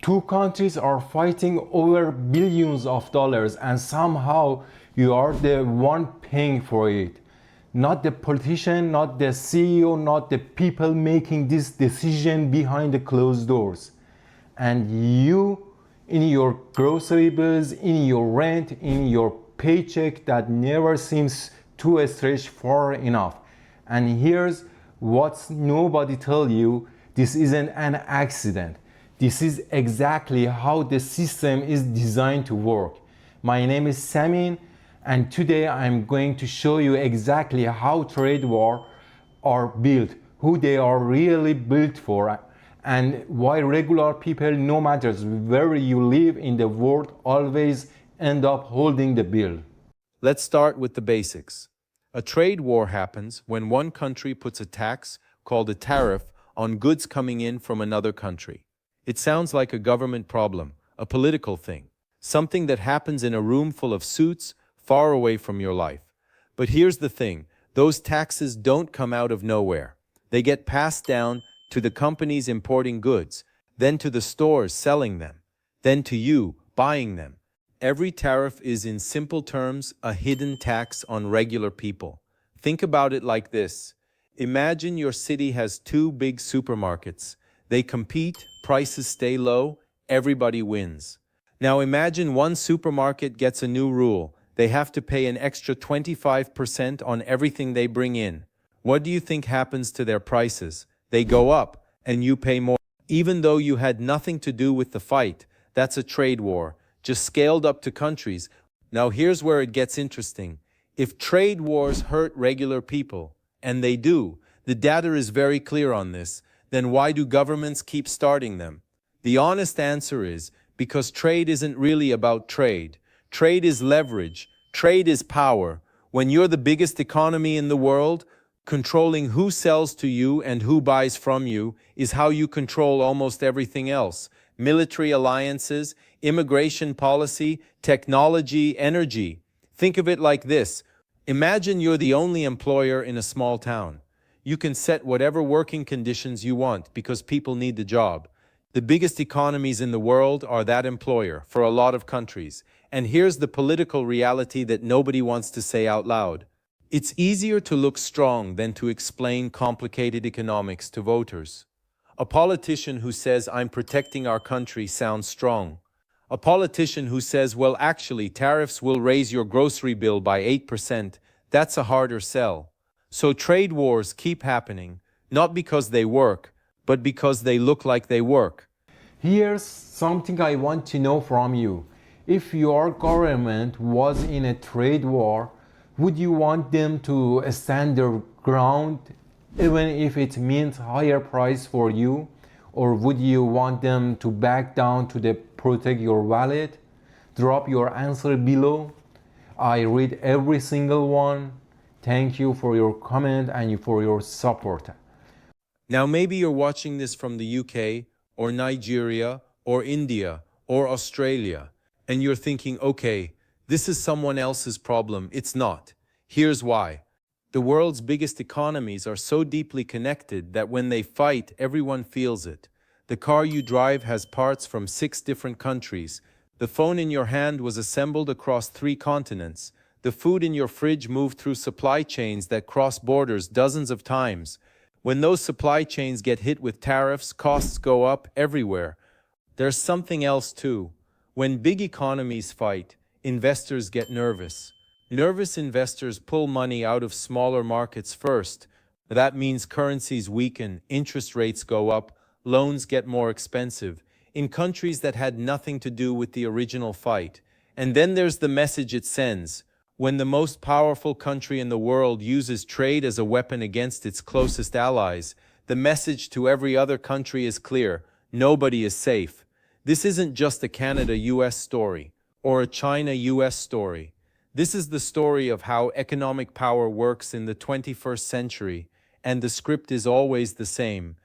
Two countries are fighting over billions of dollars and somehow you are the one paying for it. Not the politician, not the CEO, not the people making this decision behind the closed doors. And you, in your grocery bills, in your rent, in your paycheck that never seems to stretch far enough. And here's what nobody tell you, this isn't an accident. This is exactly how the system is designed to work. My name is Samin, and today I'm going to show you exactly how trade wars are built, who they are really built for, and why regular people, no matter where you live in the world, always end up holding the bill. Let's start with the basics. A trade war happens when one country puts a tax, called a tariff, on goods coming in from another country. It sounds like a government problem, a political thing, something that happens in a room full of suits, far away from your life. But here's the thing, those taxes don't come out of nowhere. They get passed down to the companies importing goods, then to the stores selling them, then to you buying them. Every tariff is, in simple terms, a hidden tax on regular people. Think about it like this. Imagine your city has two big supermarkets. They compete, prices stay low, everybody wins. Now imagine one supermarket gets a new rule. They have to pay an extra 25% on everything they bring in. What do you think happens to their prices? They go up, and you pay more. Even though you had nothing to do with the fight, that's a trade war, just scaled up to countries. Now here's where it gets interesting. If trade wars hurt regular people, and they do, the data is very clear on this, then why do governments keep starting them? The honest answer is because trade isn't really about trade. Trade is leverage. Trade is power. When you're the biggest economy in the world, controlling who sells to you and who buys from you is how you control almost everything else. Military alliances, immigration policy, technology, energy. Think of it like this. Imagine you're the only employer in a small town. You can set whatever working conditions you want because people need the job. The biggest economies in the world are that employer for a lot of countries. And here's the political reality that nobody wants to say out loud. It's easier to look strong than to explain complicated economics to voters. A politician who says, "I'm protecting our country," sounds strong. A politician who says, "Well, actually, tariffs will raise your grocery bill by 8%, that's a harder sell. So trade wars keep happening, not because they work, but because they look like they work. Here's something I want to know from you. If your government was in a trade war, would you want them to stand their ground even if it means higher price for you? Or would you want them to back down to protect your wallet? Drop your answer below. I read every single one. Thank you for your comment and for your support. Now maybe you're watching this from the UK, or Nigeria, or India, or Australia, and you're thinking, okay, this is someone else's problem. It's not. Here's why. The world's biggest economies are so deeply connected that when they fight, everyone feels it. The car you drive has parts from 6 different countries. The phone in your hand was assembled across 3 continents. The food in your fridge moved through supply chains that cross borders dozens of times. When those supply chains get hit with tariffs, costs go up everywhere. There's something else too. When big economies fight, investors get nervous. Nervous investors pull money out of smaller markets first. That means currencies weaken, interest rates go up, loans get more expensive in countries that had nothing to do with the original fight. And then there's the message it sends. When the most powerful country in the world uses trade as a weapon against its closest allies, the message to every other country is clear: nobody is safe. This isn't just a Canada-US story or a China-US story. This is the story of how economic power works in the 21st century, and the script is always the same.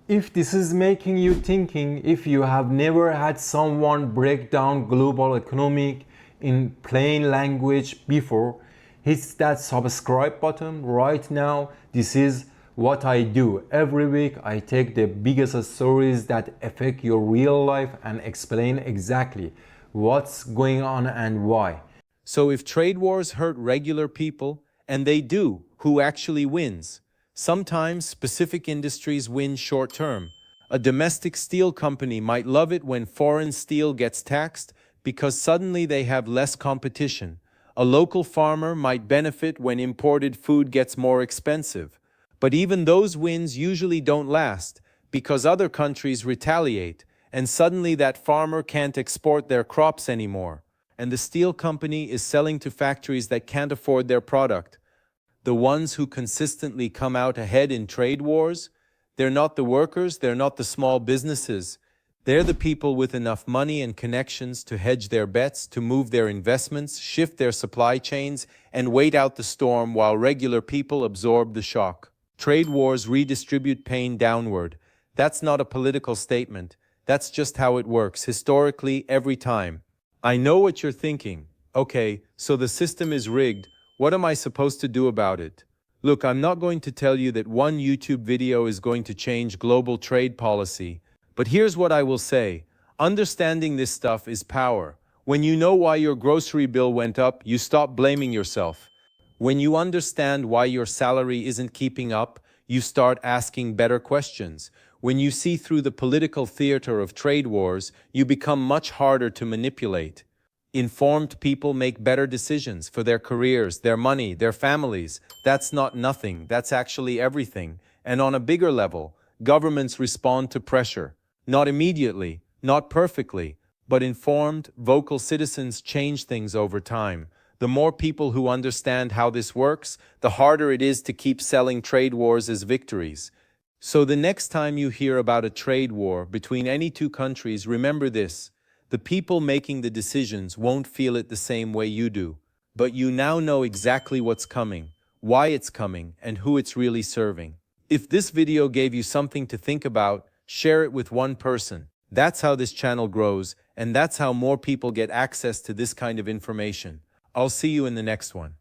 If this is making you thinking, if you have never had someone break down global economic in plain language before, hit that subscribe button right now. This is what I do. Every week I take the biggest stories that affect your real life and explain exactly what's going on and why. So if trade wars hurt regular people, and they do, who actually wins? Sometimes specific industries win short term. A domestic steel company might love it when foreign steel gets taxed because suddenly they have less competition. A local farmer might benefit when imported food gets more expensive. But even those wins usually don't last because other countries retaliate, and suddenly that farmer can't export their crops anymore. And the steel company is selling to factories that can't afford their product. The ones who consistently come out ahead in trade wars, they're not the workers, they're not the small businesses. They're the people with enough money and connections to hedge their bets, to move their investments, shift their supply chains, and wait out the storm while regular people absorb the shock. Trade wars redistribute pain downward. That's not a political statement. That's just how it works, historically, every time. I know what you're thinking. Okay, so the system is rigged. What am I supposed to do about it? Look, I'm not going to tell you that one YouTube video is going to change global trade policy, but here's what I will say. Understanding this stuff is power. When you know why your grocery bill went up, you stop blaming yourself. When you understand why your salary isn't keeping up, you start asking better questions. When you see through the political theater of trade wars, you become much harder to manipulate. Informed people make better decisions for their careers, their money, their families. That's not nothing, that's actually everything. And on a bigger level, governments respond to pressure. Not immediately, not perfectly, but informed, vocal citizens change things over time. The more people who understand how this works, the harder it is to keep selling trade wars as victories. So the next time you hear about a trade war between any two countries, remember this. The people making the decisions won't feel it the same way you do. But you now know exactly what's coming, why it's coming, and who it's really serving. If this video gave you something to think about, share it with one person. That's how this channel grows, and that's how more people get access to this kind of information. I'll see you in the next one.